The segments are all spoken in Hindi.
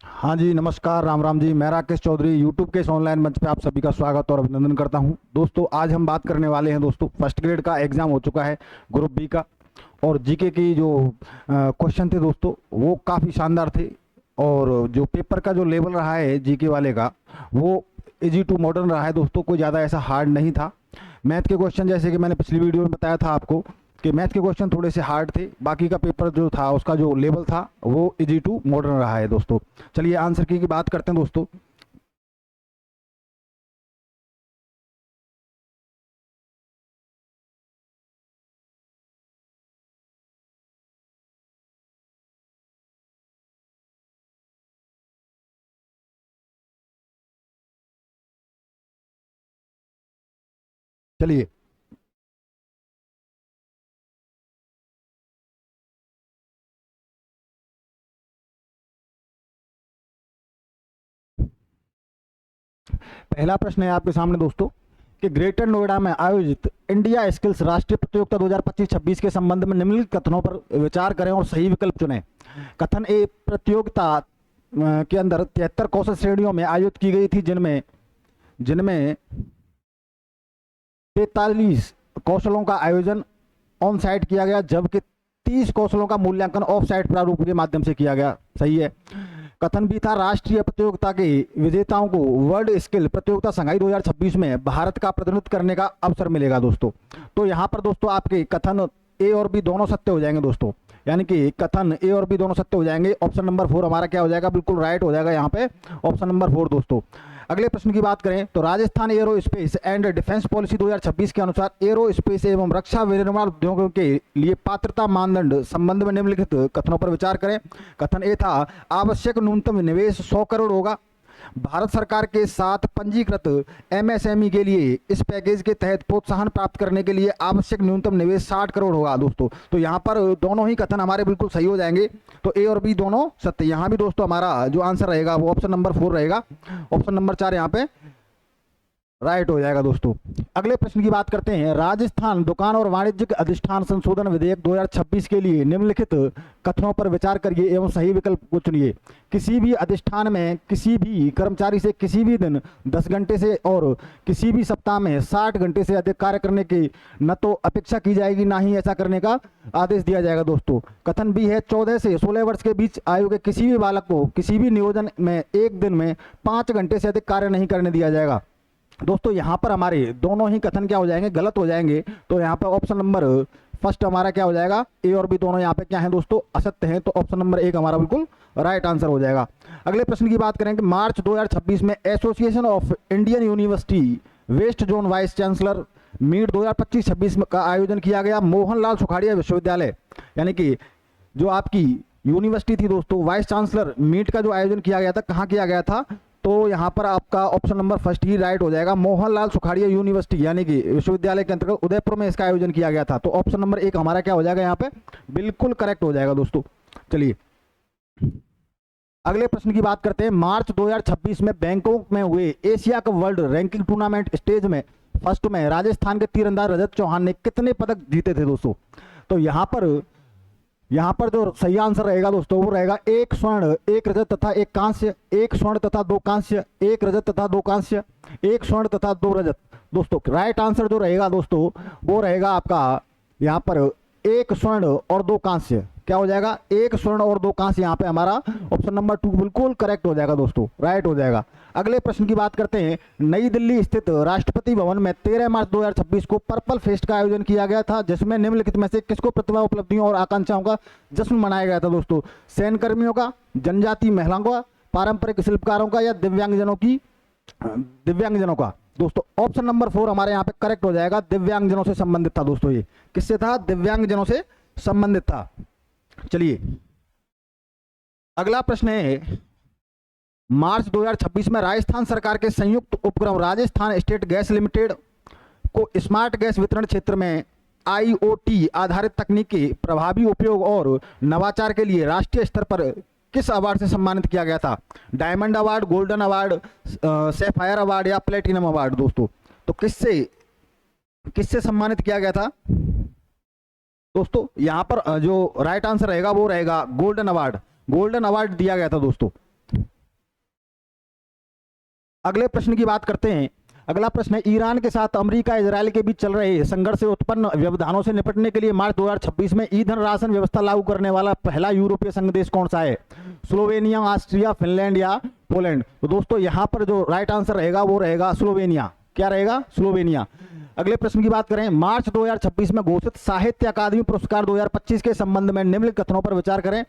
हाँ जी, नमस्कार, राम राम जी। मैं राकेश चौधरी यूट्यूब के इस ऑनलाइन मंच पे आप सभी का स्वागत और अभिनंदन करता हूँ। दोस्तों, आज हम बात करने वाले हैं दोस्तों, फर्स्ट ग्रेड का एग्ज़ाम हो चुका है, ग्रुप बी का। और जीके की जो क्वेश्चन थे दोस्तों, वो काफ़ी शानदार थे। और जो पेपर का जो लेवल रहा है जीके वाले का, वो इजी टू मॉडर्न रहा है दोस्तों, कोई ज़्यादा ऐसा हार्ड नहीं था। मैथ के क्वेश्चन, जैसे कि मैंने पिछली वीडियो में बताया था आपको, कि मैथ के क्वेश्चन थोड़े से हार्ड थे। बाकी का पेपर जो था, उसका जो लेवल था, वो इजी टू मॉडर्न रहा है दोस्तों। चलिए आंसर की बात करते हैं दोस्तों। चलिए, पहला प्रश्न है आपके सामने दोस्तों, कि ग्रेटर नोएडा में आयोजित इंडिया स्किल्स राष्ट्रीय प्रतियोगिता 2025-26 के संबंध में निम्नलिखित कथनों पर विचार करें और सही विकल्प चुनें। कथन ए, प्रतियोगिता के अंदर 73 कौशल श्रेणियों में आयोजित की गई थी, जिनमें जिनमें 43 कौशलों का आयोजन ऑन साइट किया गया, जबकि 30 कौशलों का मूल्यांकन ऑफ साइट प्रारूप के माध्यम से किया गया। सही है। कथन भी था, राष्ट्रीय प्रतियोगिता के विजेताओं को वर्ल्ड स्किल प्रतियोगिता संघाई 2026 में भारत का प्रतिनिधित्व करने का अवसर मिलेगा दोस्तों। तो यहाँ पर दोस्तों आपके कथन ए और बी दोनों सत्य हो जाएंगे दोस्तों, यानी कि कथन ए और बी दोनों सत्य हो जाएंगे। ऑप्शन नंबर 4 हमारा क्या हो जाएगा, बिल्कुल राइट हो जाएगा यहाँ पे, ऑप्शन नंबर 4 दोस्तों। अगले प्रश्न की बात करें तो Rajasthan arrow space and defence policy 2026 के अनुसार एरो स्पेस एवं रक्षा विनिर्माण उद्योगों के लिए पात्रता मानदंड संबंध में निम्नलिखित कथनों पर विचार करें। कथन ए था, आवश्यक न्यूनतम निवेश 100 करोड़ होगा। भारत सरकार के साथ पंजीकृत एमएसएमई के लिए इस पैकेज के तहत प्रोत्साहन प्राप्त करने के लिए आवश्यक न्यूनतम निवेश 60 करोड़ होगा दोस्तों। तो यहाँ पर दोनों ही कथन हमारे बिल्कुल सही हो जाएंगे। तो ए और बी दोनों सत्य। यहाँ भी दोस्तों हमारा जो आंसर रहेगा वो ऑप्शन नंबर 4 रहेगा। ऑप्शन नंबर 4 यहाँ पे राइट हो जाएगा दोस्तों। अगले प्रश्न की बात करते हैं, राजस्थान दुकान और वाणिज्यिक अधिष्ठान संशोधन विधेयक 2026 के लिए निम्नलिखित कथनों पर विचार करिए एवं सही विकल्प को चुनिए। किसी भी अधिष्ठान में किसी भी कर्मचारी से किसी भी दिन 10 घंटे से और किसी भी सप्ताह में 60 घंटे से अधिक कार्य करने की न तो अपेक्षा की जाएगी, ना ही ऐसा करने का आदेश दिया जाएगा दोस्तों। कथन भी है, 14 से 16 वर्ष के बीच आयु के किसी भी बालक को किसी भी नियोजन में एक दिन में 5 घंटे से अधिक कार्य नहीं करने दिया जाएगा दोस्तों। यहाँ पर हमारे दोनों ही कथन क्या हो जाएंगे, गलत हो जाएंगे। तो यहाँ पर ऑप्शन नंबर फर्स्ट हमारा क्या हो जाएगा, ए और बी दोनों यहाँ पे क्या है दोस्तों, असत्य हैं। तो ऑप्शन नंबर 1 हमारा बिल्कुल राइट आंसर हो जाएगा। अगले प्रश्न की बात करें कि मार्च 2026 में association of Indian university west zone vice chancellor meet 2025-26 का आयोजन किया गया मोहनलाल सुखाड़िया विश्वविद्यालय, यानी कि जो आपकी यूनिवर्सिटी थी दोस्तों, वाइस चांसलर मीट का जो आयोजन किया गया था, कहाँ किया गया था, तो यहाँ पर आपका ऑप्शन नंबर फर्स्ट ही राइट हो जाएगा। मोहनलाल सुखाड़िया यूनिवर्सिटी यानी कि विश्वविद्यालय के अंतर्गत उदयपुर में इसका आयोजन किया गया था। तो ऑप्शन नंबर 1 हमारा क्या हो जाएगा, यहाँ पे बिल्कुल करेक्ट हो जाएगा दोस्तों। चलिए अगले प्रश्न की बात करते हैं, मार्च 2026 में बैंकॉक में हुए Asia cup world ranking tournament stage में फर्स्ट में राजस्थान के तीरंदाज रजत चौहान ने कितने पदक जीते थे दोस्तों। तो यहाँ पर जो सही आंसर रहेगा दोस्तों, वो रहेगा 1 स्वर्ण 1 रजत तथा 1 कांस्य, 1 स्वर्ण तथा 2 कांस्य, 1 रजत तथा 2 कांस्य, 1 स्वर्ण तथा 2 रजत दोस्तों। राइट आंसर जो रहेगा दोस्तों, वो रहेगा आपका यहाँ पर 1 स्वर्ण और 2 कांस्य। क्या हो जाएगा, 1 स्वर्ण और 2 कांस्य। यहाँ पे हमारा ऑप्शन नंबर 2 बिल्कुल करेक्ट हो जाएगा दोस्तों, राइट हो जाएगा। अगले प्रश्न की बात करते हैं, नई दिल्ली स्थित राष्ट्रपति भवन में 13 मार्च 2026 को पर्पल फेस्ट का आयोजन किया गया था, जिसमें निम्नलिखित में से किसको प्रतिभा उपलब्धियों और आकांक्षाओं का जश्न मनाया गया था दोस्तों। सैन्य कर्मियों का, जनजातीय महिलाओं का, पारंपरिक शिल्पकारों का, या दिव्यांगजनों का दोस्तों। ऑप्शन नंबर 4 हमारे यहाँ पे करेक्ट हो जाएगा, दिव्यांगजनों से संबंधित था दोस्तों। ये किससे था, दिव्यांगजनों से संबंधित था। चलिए अगला प्रश्न है, मार्च 2026 में राजस्थान सरकार के संयुक्त उपक्रम राजस्थान स्टेट गैस लिमिटेड को स्मार्ट गैस वितरण क्षेत्र में आईओटी आधारित तकनीक के प्रभावी उपयोग और नवाचार के लिए राष्ट्रीय स्तर पर किस अवार्ड से सम्मानित किया गया था। Diamond award, golden award, sapphire award या प्लेटिनम अवार्ड दोस्तों। तो किससे सम्मानित किया गया था दोस्तों। यहाँ पर जो राइट आंसर रहेगा वो रहेगा गोल्डन अवार्ड। गोल्डन अवार्ड दिया गया था दोस्तों। अगले प्रश्न की बात करते हैं। अगला प्रश्न है, ईरान के साथ अमेरिका इजराइल के बीच चल रहे संघर्ष से उत्पन्न व्यवधानों से निपटने के लिए मार्च 2026 में ईंधन राशन व्यवस्था लागू करने वाला पहला यूरोपीय संघ देश कौन सा है? स्लोवेनिया, ऑस्ट्रिया, फिनलैंड या पोलैंड? तो दोस्तों यहाँ पर जो राइट आंसर रहेगा वो रहेगा स्लोवेनिया। क्या रहेगा? स्लोवेनिया। अगले प्रश्न की बात करें, मार्च 2026 में घोषित साहित्य अकादमी पुरस्कार 2025 के संबंध में निम्नलिखित कथनों पर विचार करें।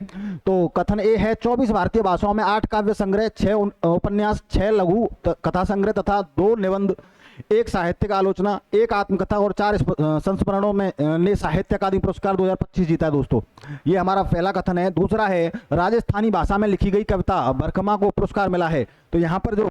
तो कथन ए है, 24 भारतीय भाषाओं में 8 काव्य संग्रह, 6 उपन्यास, 6 लघु कथा संग्रह तथा 2 निबंध, 1 साहित्यिक आलोचना, 1 आत्मकथा और 4 संस्मरणों में ने साहित्य अकादमी पुरस्कार 2025 जीता है दोस्तों। ये हमारा पहला कथन है। दूसरा है, राजस्थानी भाषा में लिखी गई कविता बरखमा को पुरस्कार मिला है। तो यहाँ पर जो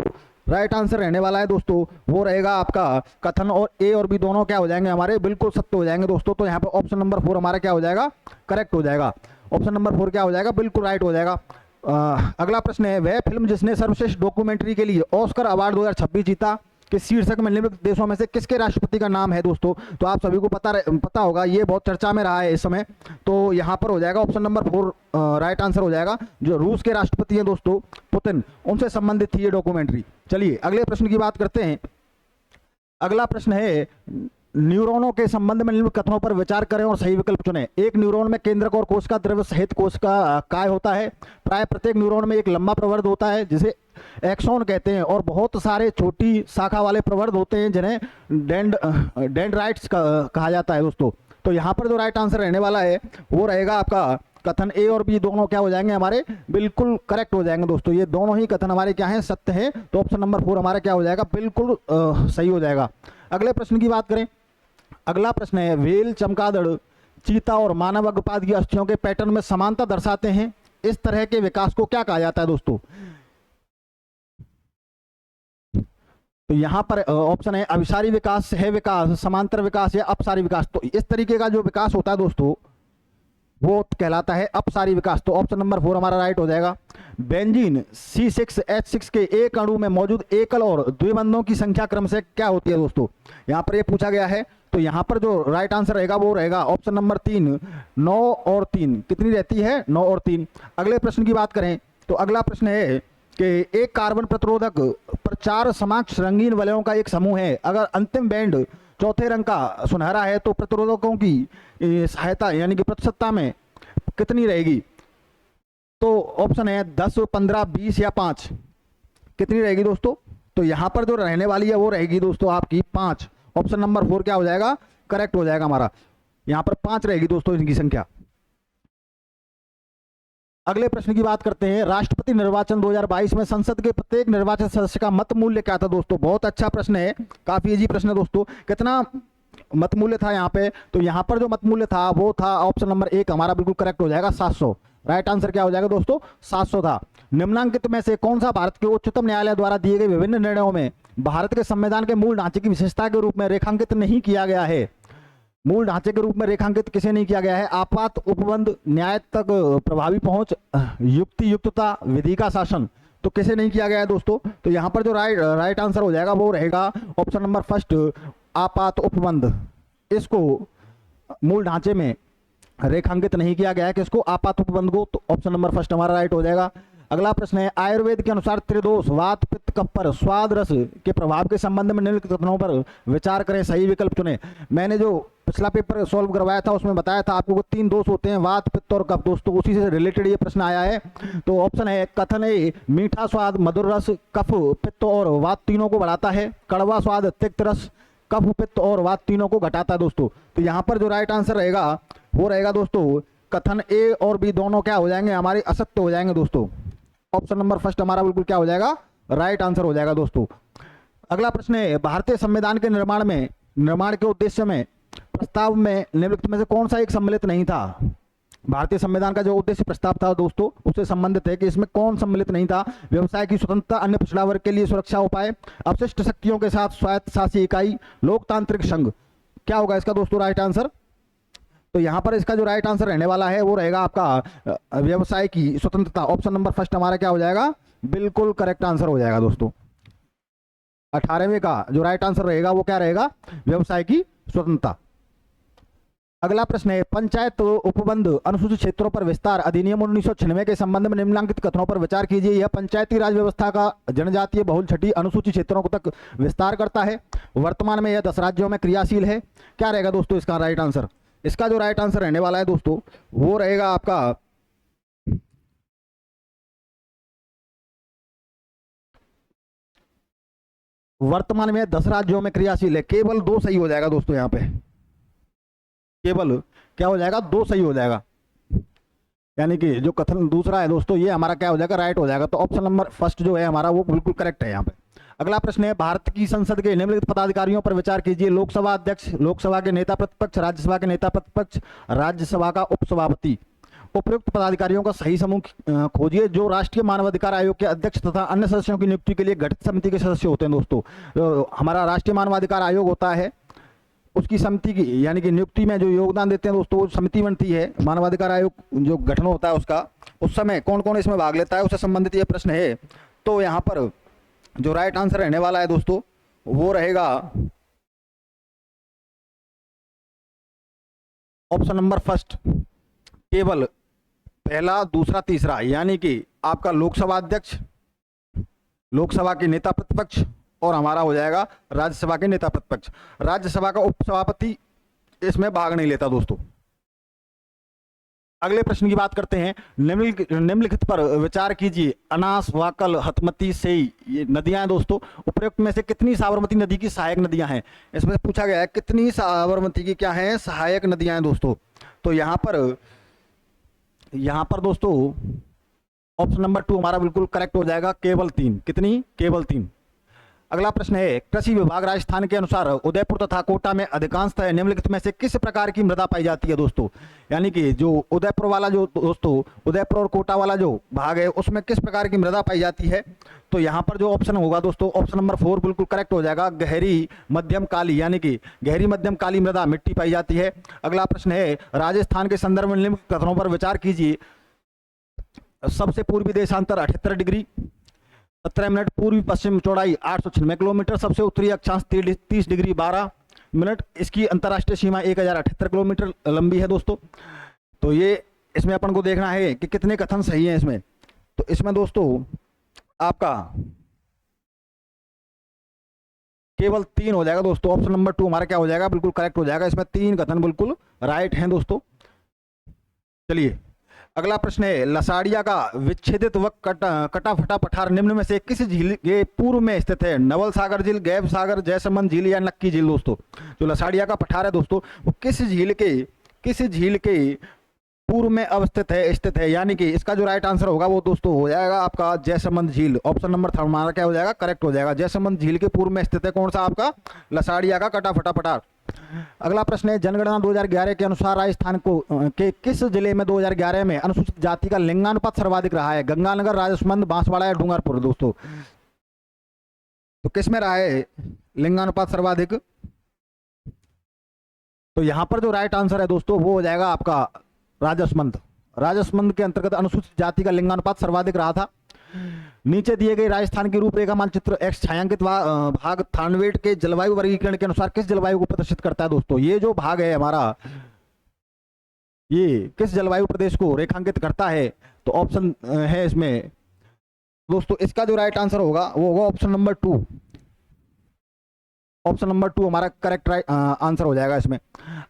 राइट आंसर रहने वाला है दोस्तों वो रहेगा आपका कथन, और ए और बी दोनों क्या हो जाएंगे हमारे? बिल्कुल सत्य हो जाएंगे दोस्तों। तो यहाँ पर ऑप्शन नंबर 4 हमारा क्या हो जाएगा? करेक्ट हो जाएगा। ऑप्शन नंबर 4 क्या हो जाएगा? बिल्कुल राइट हो जाएगा। अगला प्रश्न है, वह फिल्म जिसने सर्वश्रेष्ठ डॉक्यूमेंट्री के लिए ऑस्कर अवार्ड 2026 जीता के शीर्षक में निम्नलिखित देशों में से किसके राष्ट्रपति का नाम है दोस्तों? तो आप सभी को पता होगा, ये बहुत चर्चा में रहा है इस समय। तो यहाँ पर हो जाएगा ऑप्शन नंबर 4 राइट आंसर हो जाएगा। जो रूस के राष्ट्रपति हैं दोस्तों पुतिन, उनसे संबंधित थी ये डॉक्यूमेंट्री। चलिए अगले प्रश्न की बात करते हैं। अगला प्रश्न है, न्यूरॉनों के संबंध में निम्नलिखित कथनों पर विचार करें और सही विकल्प चुनें। एक न्यूरॉन में केंद्रक और कोशिका द्रव्य सहित कोशिका काय होता है। प्राय प्रत्येक न्यूरॉन में एक लंबा प्रवर्ध होता है जिसे एक्सॉन कहते हैं, और बहुत सारे छोटी शाखा वाले प्रवर्ध होते हैं जिन्हें डेंड्राइट्स कहा जाता है दोस्तों। तो यहाँ पर जो राइट आंसर रहने वाला है वो रहेगा आपका कथन ए और बी दोनों क्या हो जाएंगे हमारे? बिल्कुल करेक्ट हो जाएंगे दोस्तों। ये दोनों ही कथन हमारे क्या हैं? सत्य हैं। तो ऑप्शन नंबर 4 हमारा क्या हो जाएगा? बिल्कुल सही हो जाएगा। अगले प्रश्न की बात करें। अगला प्रश्न है, व्हेल, चमगादड़, चीता और मानव अग्रपाद की अस्थियों के पैटर्न में समानता दर्शाते हैं। इस तरह के विकास को क्या कहा जाता है दोस्तों? तो यहाँ पर ऑप्शन है अभिसारी विकास, सह विकास, समांतर विकास या अपसारी विकास। तो इस तरीके का जो विकास होता है दोस्तों वो कहलाता है अपसारी विकास। तो ऑप्शन नंबर 4 हमारा राइट हो जाएगा। बेंजीन C6H6 के एक अणु में मौजूद एकल और द्विबंधों की संख्या क्रमशः क्या होती है दोस्तों? यहाँ पर ये पूछा गया है। तो यहाँ पर जो राइट आंसर रहेगा वो रहेगा ऑप्शन नंबर 3, 9 और 3। कितनी रहती है? 9 और 3। अगले प्रश्न की बात करें तो अगला प्रश्न है कि एक कार्बन प्रतिरोधक पर 4 समाक्ष रंगीन वलयों का एक समूह है। अगर अंतिम बैंड चौथे रंग का सुनहरा है तो प्रतिरोधकों की सहायता यानी कि प्रतिशतता में कितनी रहेगी? तो ऑप्शन है 10, 15, 20 या 5। कितनी रहेगी दोस्तों? तो यहाँ पर जो रहने वाली है वो रहेगी दोस्तों आपकी 5। ऑप्शन नंबर 4 क्या हो जाएगा? करेक्ट हो जाएगा हमारा। यहाँ पर 5 रहेगी दोस्तों इनकी संख्या। अगले प्रश्न की बात करते हैं। राष्ट्रपति निर्वाचन 2022 में संसद के प्रत्येक निर्वाचित सदस्य का मत मूल्य क्या था दोस्तों? बहुत अच्छा प्रश्न है, काफी इजी प्रश्न है दोस्तों। कितना मत मूल्य था यहाँ पे? तो यहाँ पर जो मत मूल्य था वो था ऑप्शन नंबर 1 हमारा बिल्कुल करेक्ट हो जाएगा, 700। राइट आंसर क्या हो जाएगा दोस्तों? 700 था। निम्नांकित में से कौन सा भारत के उच्चतम न्यायालय द्वारा दिए गए विभिन्न निर्णयों में भारत के संविधान के मूल ढांचे की विशेषता के रूप में रेखांकित नहीं किया गया है? मूल ढांचे के रूप में रेखांकित किसे नहीं किया गया है? आपात उपबंध, न्याय तक प्रभावी पहुंच, युक्ति युक्तता, विधि का शासन। तो किसे नहीं किया गया है दोस्तों? तो यहाँ पर जो राइट आंसर हो जाएगा वो रहेगा ऑप्शन नंबर 1, आपात उपबंध। इसको मूल ढांचे में रेखांकित नहीं किया गया है, किसको? आपात उपबंध को। तो ऑप्शन नंबर 1 हमारा राइट हो जाएगा। अगला प्रश्न है, आयुर्वेद के अनुसार त्रिदोष वात पित्त कफ पर स्वाद रस के प्रभाव के संबंध में निम्नलिखित कथनों पर विचार करें, सही विकल्प चुनें। मैंने जो पिछला पेपर सॉल्व करवाया था उसमें बताया था आपको 3 दोष होते हैं, वात पित्त और कफ दोस्तों, उसी से रिलेटेड ये प्रश्न आया है। तो ऑप्शन है कथन ए, मीठा स्वाद मधुर रस कफ पित्त और वात तीनों को बढ़ाता है। कड़वा स्वाद तिक्त रस कफ पित्त और वात तीनों को घटाता है दोस्तों। तो यहाँ पर जो राइट आंसर रहेगा वो रहेगा दोस्तों कथन ए और बी दोनों क्या हो जाएंगे हमारे? असत्य हो जाएंगे दोस्तों। ऑप्शन नंबर 1 हमारा बिल्कुल क्या हो जाएगा? राइट आंसर हो जाएगा दोस्तों। अगला प्रश्न है, भारतीय संविधान के निर्माण के उद्देश्य में प्रस्ताव में निम्नलिखित में से कौन सा एक सम्मिलित नहीं था? भारतीय संविधान का जो उद्देश्य प्रस्ताव था दोस्तों उससे संबंधित है कि इसमें कौन सम्मिलित नहीं था? व्यवसाय की स्वतंत्रता, अन्य पिछड़ा वर्ग के लिए सुरक्षा उपाय, अपशिष्ट शक्तियों के साथ स्वायत्त शासी इकाई, लोकतांत्रिक संघ। क्या होगा इसका दोस्तों राइट आंसर? तो यहाँ पर इसका जो राइट आंसर रहने वाला है वो रहेगा आपका व्यवसाय की स्वतंत्रता। ऑप्शन नंबर 1 हमारा क्या हो जाएगा? बिल्कुल करेक्ट आंसर हो जाएगा दोस्तों। 18वें का जो राइट आंसर रहेगा वो क्या रहेगा? व्यवसाय की स्वतंत्रता। अगला प्रश्न है, पंचायत उपबंध अनुसूचित क्षेत्रों पर विस्तार अधिनियम 1996 के संबंध में निम्नलिखित कथनों पर विचार कीजिए। यह पंचायती राज व्यवस्था का जनजातीय बहुल छठी अनुसूचित क्षेत्रों तक विस्तार करता है। वर्तमान में यह 10 राज्यों में क्रियाशील है। क्या रहेगा दोस्तों इसका राइट आंसर? इसका जो राइट आंसर रहने वाला है दोस्तों वो रहेगा आपका वर्तमान में 10 राज्यों में क्रियाशील है। केवल 2 सही हो जाएगा दोस्तों, यहाँ पे केवल क्या हो जाएगा? 2 सही हो जाएगा। यानी कि जो कथन दूसरा है दोस्तों ये हमारा क्या हो जाएगा? राइट हो जाएगा। तो ऑप्शन नंबर फर्स्ट जो है हमारा वो बिल्कुल करेक्ट है यहाँ पे। अगला प्रश्न है, भारत की संसद के निम्नलिखित पदाधिकारियों पर विचार कीजिए। लोकसभा अध्यक्ष, लोकसभा के नेता प्रतिपक्ष, राज्यसभा के नेता प्रतिपक्ष, राज्यसभा का उपसभापति। उपयुक्त पदाधिकारियों का सही समूह खोजिए जो राष्ट्रीय मानवाधिकार आयोग के अध्यक्ष तथा अन्य सदस्यों की नियुक्ति के लिए गठित समिति के सदस्य होते हैं दोस्तों। जो हमारा राष्ट्रीय मानवाधिकार आयोग होता है उसकी समिति की यानी कि नियुक्ति में जो योगदान देते हैं दोस्तों वो समिति बनती है। मानवाधिकार आयोग जो गठन होता है उसका, उस समय कौन कौन इसमें भाग लेता है उससे संबंधित ये प्रश्न है। तो यहाँ पर जो राइट आंसर रहने वाला है दोस्तों वो रहेगा ऑप्शन नंबर फर्स्ट, केवल पहला, दूसरा, तीसरा। यानी कि आपका लोकसभा अध्यक्ष, लोकसभा के नेता प्रतिपक्ष और हमारा हो जाएगा राज्यसभा के नेता प्रतिपक्ष। राज्यसभा का उपसभापति इसमें भाग नहीं लेता दोस्तों। अगले प्रश्न की बात करते हैं, निम्नलिखित पर विचार कीजिए। अनास, वाकल, हथमती, सेई ये नदियां हैं दोस्तों। उपयुक्त में से कितनी साबरमती नदी की सहायक नदियां हैं? इसमें पूछा गया है कितनी साबरमती की क्या है? सहायक नदियां हैं दोस्तों। तो यहाँ पर दोस्तों ऑप्शन नंबर 2 हमारा बिल्कुल करेक्ट हो जाएगा। केवल 3। कितनी? केवल 3। अगला प्रश्न है, कृषि विभाग राजस्थान के अनुसार उदयपुर तथा कोटा में अधिकांशतः निम्नलिखित में से किस प्रकार की मृदा पाई जाती है दोस्तों? यानी कि जो उदयपुर वाला जो दोस्तों उदयपुर और कोटा वाला जो भाग है उसमें किस प्रकार की मृदा पाई जाती है? तो यहाँ पर जो ऑप्शन होगा दोस्तों ऑप्शन नंबर 4 बिल्कुल करेक्ट हो जाएगा। गहरी मध्यम काली यानी कि गहरी मध्यम काली मृदा मिट्टी पाई जाती है। अगला प्रश्न है, राजस्थान के संदर्भ में निम्नलिखित कथनों पर विचार कीजिए। सबसे पूर्वी देशांतर 78 डिग्री 17 मिनट, पूर्वी पश्चिम चौड़ाई 896 किलोमीटर, सबसे उत्तरी अक्षांश 30 डिग्री 12 मिनट, इसकी अंतर्राष्ट्रीय सीमा 1078 किलोमीटर लंबी है दोस्तों। तो ये इसमें अपन को देखना है कि कितने कथन सही हैं इसमें। तो इसमें दोस्तों आपका केवल 3 हो जाएगा दोस्तों। ऑप्शन नंबर 2 हमारा क्या हो जाएगा? बिल्कुल करेक्ट हो जाएगा। इसमें 3 कथन बिल्कुल राइट हैं दोस्तों। चलिए अगला प्रश्न है, लसाड़िया का विच्छेदित व कटा फटा पठार निम्न में से किस झील के पूर्व में स्थित है? नवल सागर झील, गैब सागर, जयसमंद झील या नक्की झील दोस्तों? जो लसाड़िया का पठार है दोस्तों वो किस झील के पूर्व में अवस्थित है, स्थित है? यानी कि इसका जो राइट आंसर होगा वो दोस्तों हो जाएगा आपका जयसमंद झील। ऑप्शन नंबर 3 हमारा क्या हो जाएगा? करेक्ट हो जाएगा। जयसमंद झील के पूर्व में स्थित है कौन सा? आपका लसाड़िया का कटा फटा पठार। अगला प्रश्न है, जनगणना 2011 के अनुसार राजस्थान के किस जिले में 2011 में अनुसूचित जाति का लिंगानुपात सर्वाधिक रहा है? गंगानगर, राजसमंद, बांसवाड़ा या डूंगरपुर दोस्तों? तो किस में रहा है लिंगानुपात सर्वाधिक? तो यहां पर जो राइट आंसर है दोस्तों वो हो जाएगा आपका राजसमंद। राजसमंद के अंतर्गत अनुसूचित जाति का लिंगानुपात सर्वाधिक रहा था। नीचे दिए गए राजस्थान की रूपरेखा मानचित्र एक्स छायांकित भाग थानवेट के जलवायु वर्गीकरण के अनुसार किस जलवायु को प्रदर्शित करता है दोस्तों? ये जो भाग है हमारा ये किस जलवायु प्रदेश को रेखांकित करता है? तो ऑप्शन है इसमें दोस्तों इसका जो राइट आंसर होगा वो होगा ऑप्शन नंबर 2। ऑप्शन नंबर 2 हमारा करेक्ट आंसर हो जाएगा इसमें।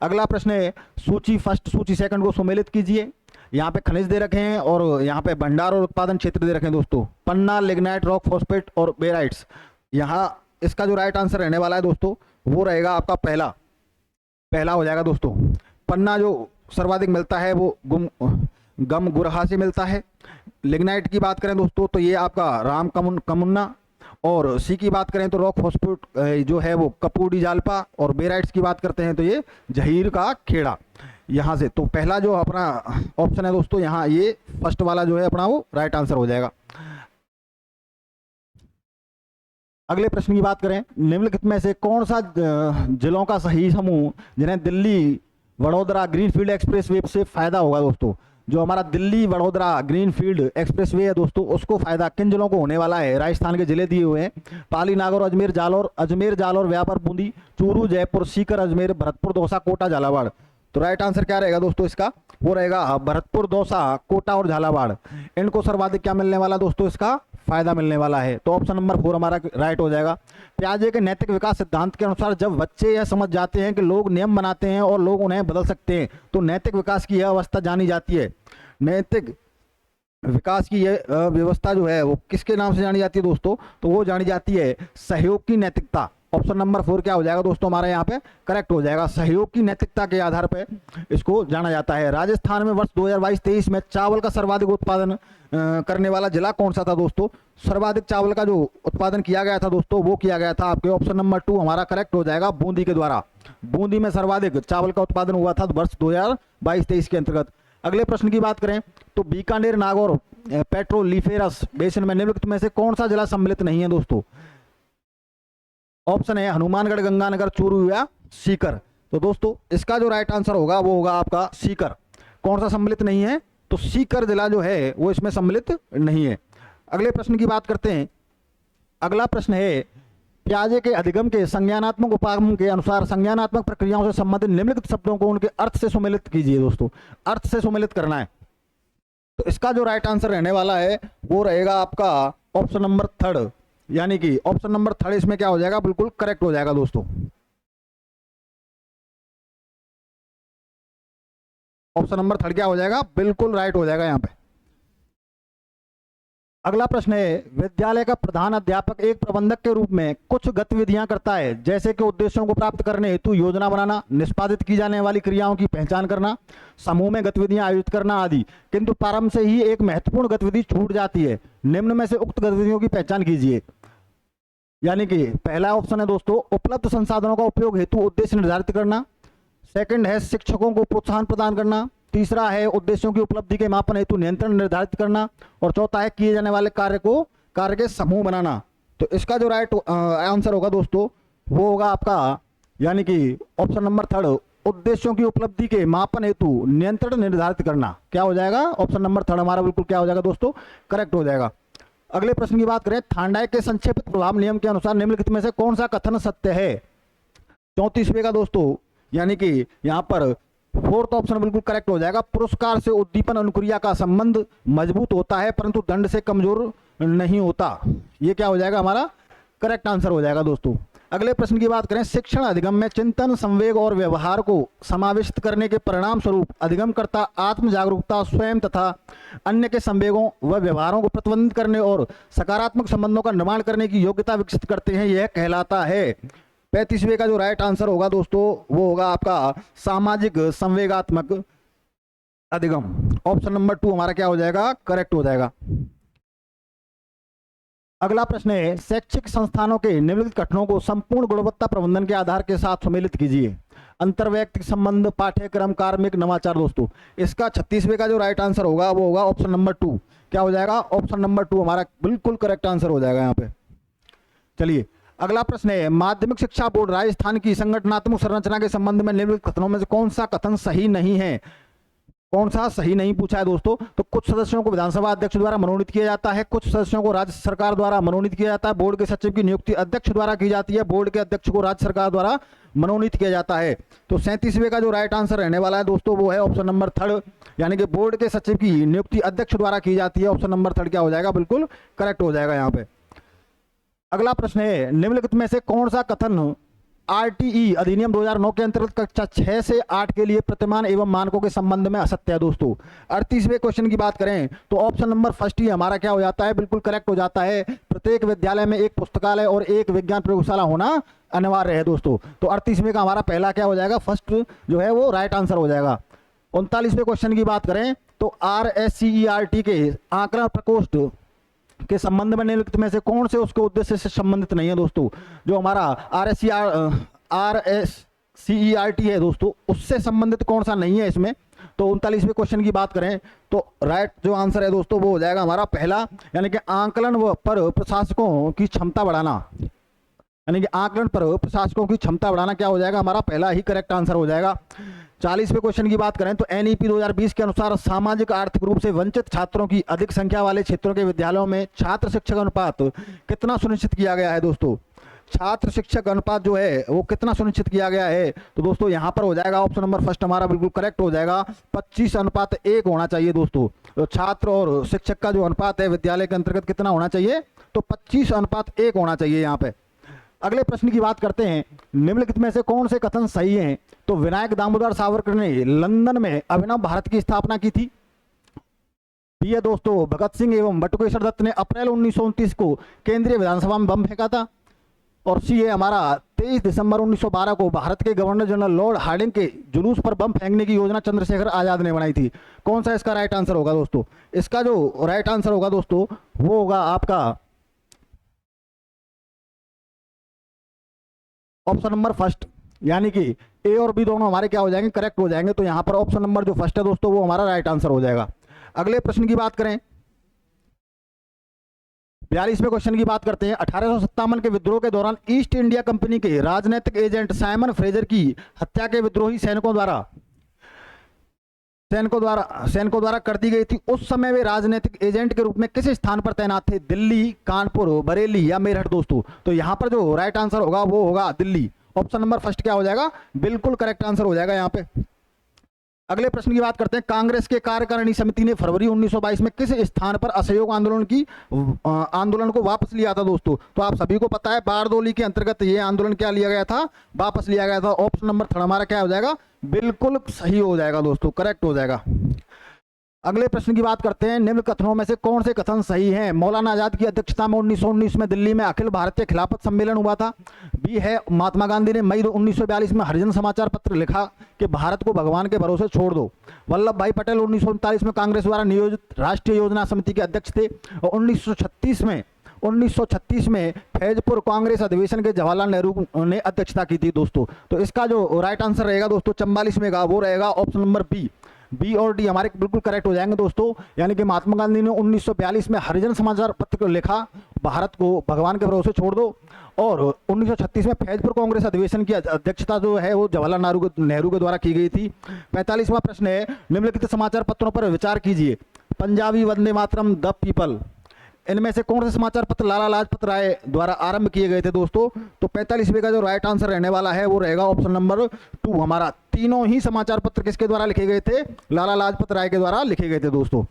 अगला प्रश्न है, सूची फर्स्ट सूची सेकंड को सम्मिलित कीजिए। यहाँ पे खनिज दे रखे हैं और यहाँ पे भंडार और उत्पादन क्षेत्र दे रखे हैं दोस्तों। पन्ना, लिग्नाइट, रॉक फॉस्फेट और बेराइट्स। यहाँ इसका जो राइट आंसर रहने वाला है दोस्तों वो रहेगा आपका पहला हो जाएगा दोस्तों। पन्ना जो सर्वाधिक मिलता है वो गम गुरहा से मिलता है। लिग्नाइट की बात करें दोस्तों तो ये आपका राम कमुन्ना, और सी की बात करें तो रॉक फॉस्फेट जो है वो कपूडी जालपा, और बेराइट्स की बात करते हैं तो ये जहीर का खेड़ा। यहाँ से तो पहला जो अपना ऑप्शन है दोस्तों यहाँ ये फर्स्ट वाला जो है अपना वो राइट आंसर हो जाएगा। अगले प्रश्न की बात करें, निम्नलिखित में से कौन सा जिलों का सही समूह जिन्हें दिल्ली वडोदरा ग्रीनफील्ड एक्सप्रेसवे से फायदा होगा दोस्तों? जो हमारा दिल्ली वडोदरा ग्रीनफील्ड एक्सप्रेसवे है दोस्तों उसको फायदा किन जिलों को होने वाला है? राजस्थान के जिले दिए हुए हैं, पाली, नागौर, अजमेर, जालौर, व्यापार, बूंदी, चूरू, जयपुर, सीकर, अजमेर, भरतपुर, दौसा, कोटा, झालावाड़। तो राइट आंसर क्या रहेगा दोस्तों इसका, वो रहेगा भरतपुर, दौसा, कोटा और झालावाड़। इनको सर्वाधिक क्या मिलने वाला दोस्तों, इसका फायदा मिलने वाला है। तो ऑप्शन नंबर 4 हमारा राइट हो जाएगा। पियाजे के नैतिक विकास सिद्धांत के अनुसार जब बच्चे यह समझ जाते हैं कि लोग नियम बनाते हैं और लोग उन्हें बदल सकते हैं, तो नैतिक विकास की यह अवस्था जानी जाती है। नैतिक विकास की यह व्यवस्था जो है वो किसके नाम से जानी जाती है दोस्तों, तो वो जानी जाती है सहयोग की नैतिकता। ऑप्शन नंबर 4 क्या हो जाएगा दोस्तों, हमारे यहाँ पे करेक्ट हो जाएगा। सहयोग की नैतिकता के आधार पे इसको जाना जाता है। राजस्थान में वर्ष 2022-23 में चावल का सर्वाधिक उत्पादन करने वाला जिला कौन सा था दोस्तों। सर्वाधिक चावल का जो उत्पादन किया गया था दोस्तों, वो किया गया था आपके ऑप्शन नंबर 2 हमारा करेक्ट हो जाएगा, बूंदी के द्वारा। बूंदी में सर्वाधिक चावल का उत्पादन हुआ था वर्ष 2022-23 के अंतर्गत। अगले प्रश्न की बात करें तो बीकानेर, नागौर, पेट्रोलिफेरस बेसिन में निम्नलिखित में से कौन सा जिला सम्मिलित नहीं है दोस्तों। ऑप्शन है हनुमानगढ़, गंगानगर, चूरू या सीकर। तो दोस्तों इसका जो राइट आंसर होगा वो होगा आपका सीकर। कौन सा सम्मिलित नहीं है, तो सीकर जिला जो है वो इसमें सम्मिलित नहीं है। अगले प्रश्न की बात करते हैं। अगला प्रश्न है पियाजे के अधिगम के संज्ञानात्मक उपागम के अनुसार संज्ञानात्मक प्रक्रियाओं से संबंधित निम्नलिखित शब्दों को उनके अर्थ से सुमेलित कीजिए दोस्तों। अर्थ से सुमेलित करना है। तो इसका जो राइट आंसर रहने वाला है वो रहेगा आपका ऑप्शन नंबर 3, यानी कि ऑप्शन नंबर 3 इसमें क्या हो जाएगा, बिल्कुल करेक्ट हो जाएगा दोस्तों। ऑप्शन नंबर 3 क्या हो जाएगा, बिल्कुल राइट हो जाएगा यहाँ पे। अगला प्रश्न है विद्यालय का प्रधान अध्यापक एक प्रबंधक के रूप में कुछ गतिविधियां करता है, जैसे कि उद्देश्यों को प्राप्त करने हेतु योजना बनाना, निष्पादित की जाने वाली क्रियाओं की पहचान करना, समूह में गतिविधियां आयोजित करना आदि। किंतु प्रारंभ से ही एक महत्वपूर्ण गतिविधि छूट जाती है। निम्न में से उक्त गतिविधियों की पहचान कीजिए। यानी कि पहला ऑप्शन है दोस्तों उपलब्ध संसाधनों का उपयोग हेतु उद्देश्य निर्धारित करना, सेकंड है शिक्षकों को प्रोत्साहन प्रदान करना, तीसरा है उद्देश्यों की उपलब्धि के मापन हेतु नियंत्रण निर्धारित करना, और चौथा है किए जाने वाले कार्य के समूह बनाना। तो इसका जो राइट आंसर होगा दोस्तों वो होगा आपका, यानी कि ऑप्शन नंबर 3 उद्देश्यों की उपलब्धि के मापन हेतु नियंत्रण निर्धारित करना। क्या हो जाएगा, ऑप्शन नंबर 3 हमारा बिल्कुल क्या हो जाएगा दोस्तों, करेक्ट हो जाएगा। अगले प्रश्न की बात करें थांडाई के संक्षेपित प्रभाव नियम के अनुसार निम्नलिखित में से कौन सा कथन सत्य है। 34वें का दोस्तों, यानी कि यहाँ पर 4th ऑप्शन बिल्कुल करेक्ट हो जाएगा। पुरस्कार से उद्दीपन अनुक्रिया का संबंध मजबूत होता है परंतु दंड से कमजोर नहीं होता। ये क्या हो जाएगा, हमारा करेक्ट आंसर हो जाएगा दोस्तों। अगले प्रश्न की बात करें शिक्षण अधिगम में चिंतन, संवेग और व्यवहार को समाविष्ट करने के परिणाम स्वरूप अधिगमकर्ता आत्म जागरूकता, स्वयं तथा अन्य के संवेगों व व्यवहारों को प्रतिबंधित करने और सकारात्मक संबंधों का निर्माण करने की योग्यता विकसित करते हैं। यह कहलाता है। 35वें का जो राइट आंसर होगा दोस्तों वो होगा आपका सामाजिक संवेगात्मक अधिगम। ऑप्शन नंबर 2 हमारा क्या हो जाएगा, करेक्ट हो जाएगा। अगला प्रश्न है शैक्षिक संस्थानों के निम्नलिखित गठनों को संपूर्ण गुणवत्ता प्रबंधन के आधार के साथ सम्मिलित कीजिए। अंतर्वैयक्तिक संबंध, पाठ्यक्रम, कार्मिक, नवाचार दोस्तों। इसका 36वें का जो राइट आंसर होगा वो होगा ऑप्शन नंबर 2। क्या हो जाएगा, ऑप्शन नंबर 2 हमारा बिल्कुल करेक्ट आंसर हो जाएगा यहाँ पे। चलिए अगला प्रश्न है माध्यमिक शिक्षा बोर्ड राजस्थान की संगठनात्मक संरचना के संबंध में निम्नलिखित कथनों में से कौन सा कथन सही नहीं है। कौन सा सही नहीं पूछा है दोस्तों। तो कुछ सदस्यों को विधानसभा अध्यक्ष द्वारा मनोनीत किया जाता है, कुछ सदस्यों को राज्य सरकार द्वारा मनोनीत किया जाता है, बोर्ड के सचिव की नियुक्ति अध्यक्ष द्वारा की जाती है, बोर्ड के अध्यक्ष को राज्य सरकार द्वारा मनोनीत किया जाता है। तो 37वें का जो राइट आंसर रहने वाला है दोस्तों वो है ऑप्शन नंबर 3, यानी कि बोर्ड के सचिव की नियुक्ति अध्यक्ष द्वारा की जाती है। ऑप्शन नंबर 3 क्या हो जाएगा, बिल्कुल करेक्ट हो जाएगा यहाँ पे। अगला प्रश्न है निम्नलिखित में से कौन सा कथन आरटीई अधिनियम 2009 के अंतर्गत कक्षा 6 से 8 के लिए प्रतिमान एवं मानकों के संबंध में असत्य है दोस्तों। 38वें क्वेश्चन की बात करें तो ऑप्शन नंबर फर्स्ट ही हमारा क्या हो जाता है, बिल्कुल करेक्ट हो जाता है। प्रत्येक विद्यालय में एक पुस्तकालय और एक विज्ञान प्रयोगशाला होना अनिवार्य है दोस्तों। तो 38वें का हमारा पहला क्या हो जाएगा, फर्स्ट जो है वो राइट आंसर हो जाएगा। 39वें क्वेश्चन की बात करें तो RSCERT के आंकड़ा प्रकोष्ठ के संबंध में निम्नलिखित में से कौन से उसके उद्देश्य से संबंधित नहीं है दोस्तों। जो हमारा RSCERT है दोस्तों उससे संबंधित कौन सा नहीं है इसमें। तो 39वें क्वेश्चन की बात करें तो राइट जो आंसर है दोस्तों वो हो जाएगा हमारा पहला, यानी कि आंकलन पर प्रशासकों की क्षमता बढ़ाना, यानी कि आंकलन पर प्रशासकों की क्षमता बढ़ाना क्या हो जाएगा, हमारा पहला ही करेक्ट आंसर हो जाएगा। 40वें क्वेश्चन की बात करें तो NEP 2020 के अनुसार सामाजिक आर्थिक रूप से वंचित छात्रों की अधिक संख्या वाले क्षेत्रों के विद्यालयों में छात्र शिक्षक अनुपात कितना सुनिश्चित किया गया है दोस्तों। छात्र शिक्षक अनुपात जो है वो कितना सुनिश्चित किया गया है, तो दोस्तों यहाँ पर हो जाएगा ऑप्शन नंबर फर्स्ट हमारा बिल्कुल करेक्ट हो जाएगा, 25:1 होना चाहिए दोस्तों। तो छात्र और शिक्षक का जो अनुपात है विद्यालय के अंतर्गत कितना होना चाहिए, तो 25:1 होना चाहिए यहाँ पे। अगले प्रश्न की बात करते हैं, निम्नलिखित में से कौन से कथन सही हैं, तो विनायक दामोदर सावरकर ने लंदन में अभिनव भारत की स्थापना की थी। बी है दोस्तों, भगत सिंह एवं बटुकेश्वर दत्त ने अप्रैल 1929 को केंद्रीय विधानसभा में बम फेंका था। और सी है हमारा 23 दिसंबर 1912 को भारत के गवर्नर जनरल लॉर्ड हार्डिंग के जुलूस पर बम फेंकने की योजना चंद्रशेखर आजाद ने बनाई थी। कौन सा इसका राइट आंसर होगा दोस्तों, इसका जो राइट आंसर होगा दोस्तों वो होगा आपका ऑप्शन नंबर फर्स्ट, यानी कि ए और बी दोनों हमारे क्या हो जाएंगे, करेक्ट हो जाएंगे। तो यहाँ पर ऑप्शन नंबर जो फर्स्ट है दोस्तों वो हमारा राइट आंसर हो जाएगा। अगले प्रश्न की बात करें, 42वें क्वेश्चन की बात करते हैं। 1857 के विद्रोह के दौरान ईस्ट इंडिया कंपनी के राजनीतिक एजेंट साइमन फ्रेजर की हत्या के विद्रोही सैनिकों द्वारा कर दी गई थी। उस समय वे राजनीतिक एजेंट के रूप में किस स्थान पर तैनात थे, दिल्ली, कानपुर, बरेली या मेरठ दोस्तों। तो यहाँ पर जो राइट आंसर होगा वो होगा दिल्ली। ऑप्शन नंबर फर्स्ट क्या हो जाएगा, बिल्कुल करेक्ट आंसर हो जाएगा यहाँ पे। अगले प्रश्न की बात करते हैं, कांग्रेस के कार्यकारिणी समिति ने फरवरी 1922 में किस स्थान पर असहयोग आंदोलन को वापस लिया था दोस्तों। तो आप सभी को पता है बारदोली के अंतर्गत ये आंदोलन क्या लिया गया था, वापस लिया गया था। ऑप्शन नंबर थर्ड हमारा क्या हो जाएगा, बिल्कुल सही हो जाएगा दोस्तों, करेक्ट हो जाएगा। अगले प्रश्न की बात करते हैं, निम्न कथनों में से कौन से कथन सही हैं। मौलाना आजाद की अध्यक्षता में 1919 में दिल्ली में अखिल भारतीय खिलाफत सम्मेलन हुआ था। बी है, महात्मा गांधी ने मई 1942 में हरिजन समाचार पत्र लिखा कि भारत को भगवान के भरोसे छोड़ दो। वल्लभ भाई पटेल 1939 में कांग्रेस द्वारा नियोजित राष्ट्रीय योजना समिति के अध्यक्ष थे। और 1936 में फैजपुर कांग्रेस अधिवेशन के जवाहरलाल नेहरू ने अध्यक्षता की थी दोस्तों। तो इसका जो राइट आंसर रहेगा दोस्तों 44 में का वो रहेगा ऑप्शन नंबर बी और डी हमारे बिल्कुल करेक्ट हो जाएंगे दोस्तों। यानी कि महात्मा गांधी ने 1942 में हरिजन समाचार पत्र को लिखा, भारत को भगवान के भरोसे छोड़ दो। और 1936 में फैजपुर कांग्रेस अधिवेशन की अध्यक्षता जो है वो जवाहरलाल नेहरू के द्वारा की गई थी। 45वां प्रश्न है, निम्नलिखित समाचार पत्रों पर विचार कीजिए। पंजाबी, वंदे मातरम, द पीपल, इनमें से कौन से समाचार पत्र लाला लाजपत राय द्वारा आरंभ किए गए थे दोस्तों। तो 45वें का जो राइट आंसर रहने वाला है वो रहेगा ऑप्शन नंबर 2 हमारा। तीनों ही समाचार पत्र किसके द्वारा लिखे गए थे, लाला लाजपत राय के द्वारा लिखे गए थे दोस्तों।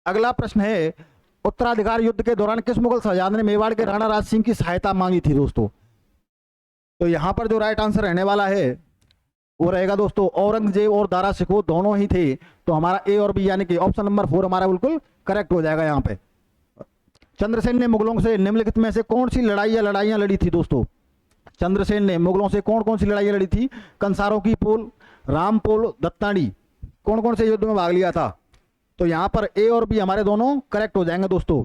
अगला प्रश्न है, उत्तराधिकार युद्ध के दौरान किस मुगल शहजादे ने मेवाड़ के राणा राज सिंह की सहायता मांगी थी दोस्तों। तो यहां पर जो राइट आंसर रहने वाला है वो रहेगा दोस्तों औरंगजेब और दारा शिकोह दोनों ही थे। तो हमारा ए और बी यानी कि ऑप्शन नंबर 4 हमारा बिल्कुल करेक्ट हो जाएगा यहाँ पे। चंद्रसेन ने मुगलों से निम्नलिखित में से कौन सी लड़ाइयां लड़ी थी दोस्तों। चंद्रसेन ने मुगलों से कौन कौन सी लड़ाइयां लड़ी थी, कंसारों की पोल, रामपोल, दत्ताड़ी, कौन कौन से युद्ध में भाग लिया था। तो यहाँ पर ए और बी हमारे दोनों करेक्ट हो जाएंगे दोस्तों,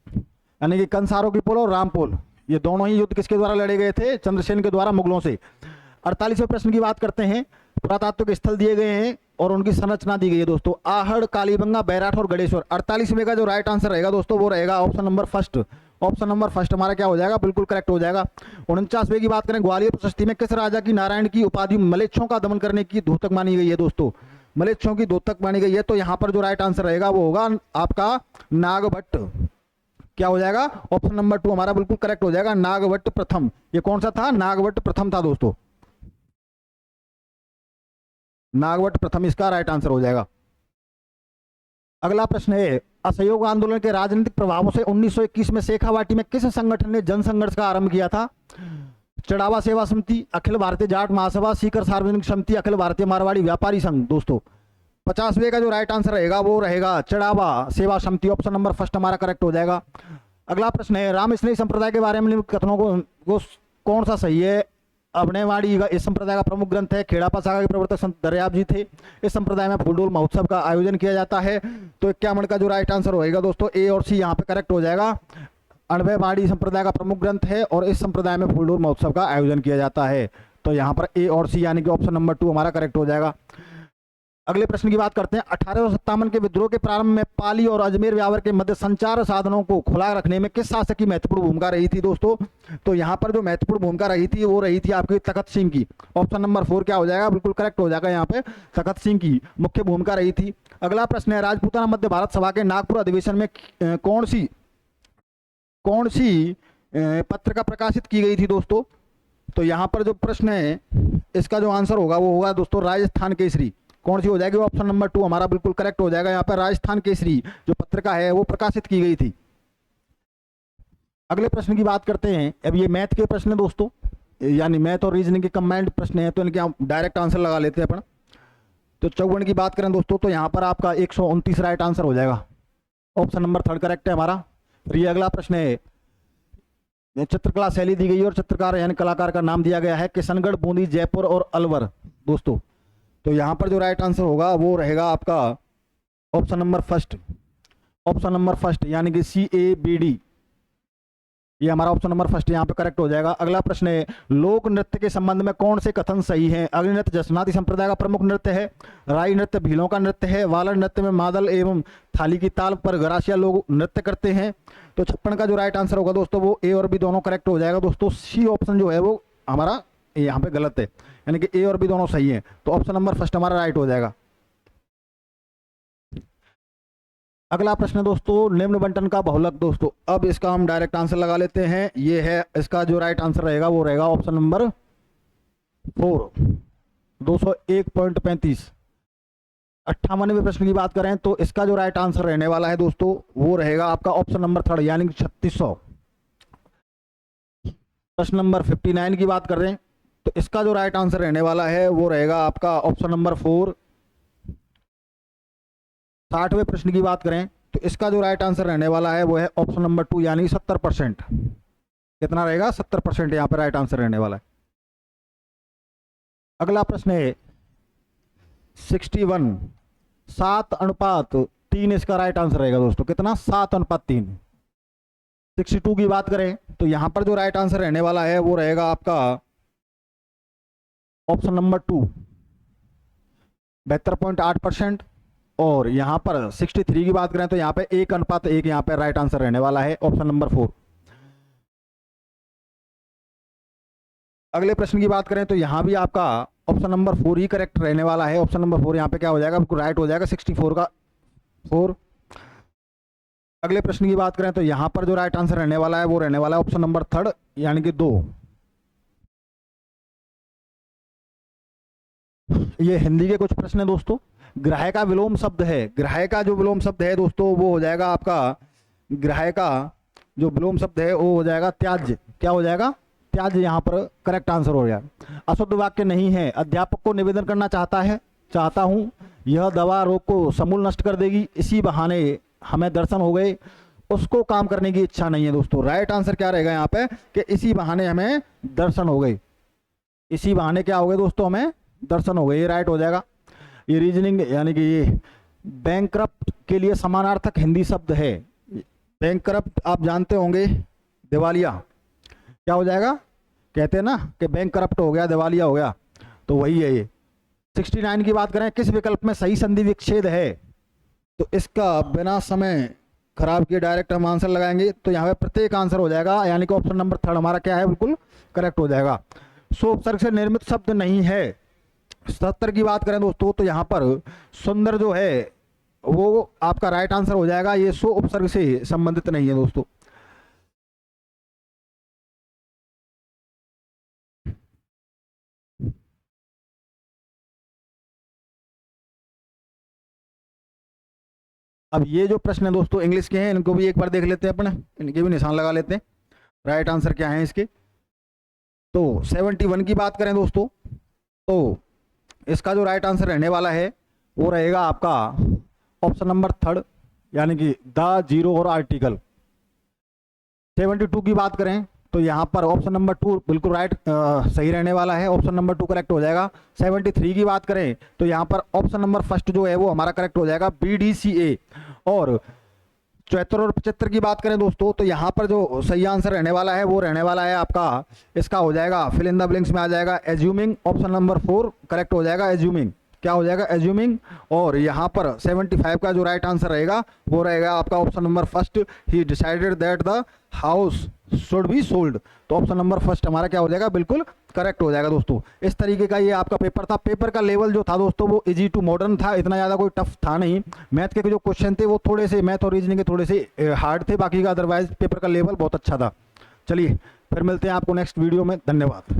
यानी कि कंसारों की पोल और रामपोल ये दोनों ही युद्ध किसके द्वारा लड़े गए थे, चंद्रसेन के द्वारा मुगलों से। 48वें प्रश्न की बात करते हैं, पुरातात्विक स्थल दिए गए हैं और उनकी संरचना दी गई है दोस्तों, आहड़, कालीबंगा, बैराठ और गणेश्वर। 48वें का जो राइट आंसर रहेगा दोस्तों वो रहेगा option number first. Option number first हमारा क्या हो जाएगा, बिल्कुल करेक्ट हो जाएगा। 49वें की बात करें, ग्वालियर प्रशस्ति में किस राजा की नारायण की उपाधि मलेच्छों का दमन करने की द्योतक मानी गई है दोस्तों, मलेच्छों की द्योतक मानी गई है। तो यहाँ पर जो राइट आंसर रहेगा वो होगा आपका नागभट्ट। क्या हो जाएगा, ऑप्शन नंबर 2 हमारा बिल्कुल करेक्ट हो जाएगा, नागभट्ट प्रथम। ये कौन सा था, नागभट्ट प्रथम था दोस्तों, नागभट्ट प्रथम इसका राइट आंसर हो जाएगा। अगला प्रश्न है, असहयोग आंदोलन के राजनीतिक प्रभावों से 1921 में शेखावाटी में किस संगठन ने जनसंघर्ष का आरंभ किया था। चढ़ावा सेवा समिति, अखिल भारतीय जाट महासभा, सीकर सार्वजनिक समिति, अखिल भारतीय मारवाड़ी व्यापारी संघ दोस्तों। 50वें का जो राइट आंसर रहेगा वो रहेगा चढ़ावा सेवा समिति। ऑप्शन नंबर फर्स्ट हमारा करेक्ट हो जाएगा। अगला प्रश्न है, रामस्नेही संप्रदाय के बारे में कथनों को कौन सा सही है। अबनेवाड़ी का इस संप्रदाय का प्रमुख ग्रंथ है। खेड़ापा सागा के प्रवर्तक संत दरियाब जी थे। इस संप्रदाय में फूलडोल महोत्सव का आयोजन किया जाता है। तो 51 का जो राइट आंसर होएगा दोस्तों ए और सी यहाँ पे करेक्ट हो जाएगा। अणबेवाड़ी संप्रदाय का प्रमुख ग्रंथ है और इस संप्रदाय में फूलडोल महोत्सव का आयोजन किया जाता है। तो यहाँ पर ए और सी यानी कि ऑप्शन नंबर 2 हमारा करेक्ट हो जाएगा। अगले प्रश्न की बात करते हैं, 1857 के विद्रोह के प्रारंभ में पाली और अजमेर व्यापार के मध्य संचार साधनों को खुला रखने में किस शासक की महत्वपूर्ण भूमिका रही थी दोस्तों। तो यहाँ पर जो महत्वपूर्ण भूमिका रही थी वो रही थी आपकी तखत सिंह की। ऑप्शन नंबर 4 क्या हो जाएगा, बिल्कुल करेक्ट हो जाएगा। यहाँ पे तखत सिंह की मुख्य भूमिका रही थी। अगला प्रश्न है, राजपूताना मध्य भारत सभा के नागपुर अधिवेशन में कौन सी पत्रिका प्रकाशित की गई थी दोस्तों? तो यहाँ पर जो प्रश्न है इसका जो आंसर होगा वो होगा दोस्तों राजस्थान केसरी। कौन सी हो जाएगी? ऑप्शन नंबर 2 हमारा बिल्कुल करेक्ट हो जाएगा। यहाँ पर राजस्थान केसरी जो पत्रिका है वो प्रकाशित की गई थी। अगले प्रश्न की बात करते हैं। अब ये मैथ के प्रश्न है दोस्तों, यानी मैथ और रीजनिंग के कंबाइंड प्रश्न है, तो इनके हम डायरेक्ट आंसर लगा लेते हैं अपन। तो 54 की बात करें दोस्तों तो यहाँ पर आपका 129 राइट आंसर हो जाएगा। ऑप्शन नंबर 3 करेक्ट है हमारा। फिर ये अगला प्रश्न है, चित्रकला शैली दी गई है और चित्रकार यानी कलाकार का नाम दिया गया है किशनगढ़, बूंदी, जयपुर और अलवर दोस्तों। तो यहाँ पर जो राइट आंसर होगा वो रहेगा आपका option number first, option number first यानी कि CABD, ये हमारा ऑप्शन नंबर फर्स्ट यहाँ पे करेक्ट हो जाएगा। अगला प्रश्न है, लोक नृत्य के संबंध में कौन से कथन सही है? अग्नि नृत्य जसनाती संप्रदाय का प्रमुख नृत्य है, राई नृत्य भीलों का नृत्य है, वालर नृत्य में मादल एवं थाली की ताल पर गरासिया लोग नृत्य करते हैं। तो 56 का जो राइट आंसर होगा दोस्तों वो A और B दोनों करेक्ट हो जाएगा दोस्तों। C ऑप्शन जो है वो हमारा यहाँ पे गलत है, यानी कि A और B दोनों सही है। तो ऑप्शन नंबर फर्स्ट हमारा राइट हो जाएगा। अगला प्रश्न दोस्तों, निम्न बंटन का बहुलक दोस्तों। अब इसका हम डायरेक्ट आंसर लगा लेते हैं। ये है इसका जो राइट आंसर रहेगा वो रहेगा ऑप्शन नंबर 4, 201.35। 58वें प्रश्न की बात करें तो इसका जो राइट आंसर रहने वाला है दोस्तों वो रहेगा आपका ऑप्शन नंबर 3 यानी कि 3600। प्रश्न नंबर 59 की बात करें तो इसका जो राइट आंसर रहने वाला है वो रहेगा आपका ऑप्शन नंबर 4। 60वें प्रश्न की बात करें तो इसका जो राइट आंसर रहने वाला है वो है ऑप्शन नंबर 2 यानी 70%। कितना रहेगा? 70% यहाँ पर राइट आंसर रहने वाला है। अगला प्रश्न है 61, 7:3 इसका राइट आंसर रहेगा दोस्तों। कितना? 7:3। 62 की बात करें तो यहाँ पर जो राइट आंसर रहने वाला है वो रहेगा आपका ऑप्शन नंबर 2, 72.8%। और यहाँ पर 63 की बात करें तो यहाँ पे 1:1 यहाँ पे राइट आंसर रहने वाला है, ऑप्शन नंबर 4। अगले प्रश्न की बात करें तो यहाँ भी आपका ऑप्शन नंबर 4 ही करेक्ट रहने वाला है। ऑप्शन नंबर 4 यहाँ पे क्या हो जाएगा? बिल्कुल राइट हो जाएगा, 64 का 4। अगले प्रश्न की बात करें तो यहाँ पर जो राइट आंसर रहने वाला है वो रहने वाला है ऑप्शन नंबर 3 यानी कि 2। ये हिंदी के कुछ प्रश्न है दोस्तों। ग्राह्य का विलोम शब्द है, ग्राह्य का जो विलोम शब्द है दोस्तों वो हो जाएगा आपका, ग्राह्य का जो विलोम शब्द है वो हो जाएगा त्याज्य। क्या हो जाएगा? त्याज्य यहाँ पर करेक्ट आंसर हो गया। अशुद्ध वाक्य नहीं है, अध्यापक को निवेदन करना चाहता हूँ यह दवा रोग को समूल नष्ट कर देगी, इसी बहाने हमें दर्शन हो गए, उसको काम करने की इच्छा नहीं है दोस्तों। राइट आंसर क्या रहेगा यहाँ पे कि इसी बहाने हमें दर्शन हो गए, इसी बहाने क्या हो गए दोस्तों? हमें दर्शन हो गए, ये राइट हो जाएगा। ये रीजनिंग यानी कि ये बैंकरप्ट के लिए समानार्थक हिंदी शब्द है। बैंकरप्ट आप जानते होंगे, दिवालिया। क्या हो जाएगा? कहते हैं ना कि बैंक करप्ट हो गया, दिवालिया हो गया, तो वही है ये। 69 की बात करें, किस विकल्प में सही संधि विच्छेद है? तो इसका बिना समय खराब किए डायरेक्ट हम आंसर लगाएंगे। तो यहाँ पे प्रत्येक आंसर हो जाएगा, यानी कि ऑप्शन नंबर 3 हमारा क्या है? बिल्कुल करेक्ट हो जाएगा। सो उपसर्ग से निर्मित शब्द नहीं है। 77 की बात करें दोस्तों तो यहाँ पर सुंदर जो है वो आपका राइट आंसर हो जाएगा, ये सो उपसर्ग से संबंधित नहीं है दोस्तों। अब ये जो प्रश्न है दोस्तों इंग्लिश के हैं, इनको भी एक बार देख लेते हैं अपने, इनके भी निशान लगा लेते हैं। राइट आंसर क्या है इसके? तो 71 की बात करें दोस्तों तो इसका जो राइट आंसर रहने वाला है वो रहेगा आपका ऑप्शन नंबर 3 यानी कि द, जीरो और आर्टिकल। 72 की बात करें तो यहाँ पर ऑप्शन नंबर 2 बिल्कुल राइट सही रहने वाला है, ऑप्शन नंबर 2 करेक्ट हो जाएगा। 73 की बात करें तो यहाँ पर ऑप्शन नंबर फर्स्ट जो है वो हमारा करेक्ट हो जाएगा, BDCA। और 74 और 75 की बात करें दोस्तों तो यहाँ पर जो सही आंसर रहने वाला है वो रहने वाला है आपका, इसका हो जाएगा फिल इन द ब्लैंक्स में आ जाएगा एज्यूमिंग। ऑप्शन नंबर 4 करेक्ट हो जाएगा, एज्यूमिंग। क्या हो जाएगा? एज्यूमिंग। और यहाँ पर 75 का जो राइट आंसर रहेगा वो रहेगा आपका option number first, he decided that the house should be sold. तो ऑप्शन नंबर फर्स्ट हमारा क्या हो जाएगा? बिल्कुल करेक्ट हो जाएगा दोस्तों। इस तरीके का ये आपका पेपर था। पेपर का लेवल जो था दोस्तों वो इजी टू मॉडर्न था, इतना ज़्यादा कोई टफ था नहीं। मैथ के जो क्वेश्चन थे वो थोड़े से, मैथ और रीजनिंग के थोड़े से हार्ड थे, बाकी का अदरवाइज पेपर का लेवल बहुत अच्छा था। चलिए फिर मिलते हैं आपको नेक्स्ट वीडियो में। धन्यवाद।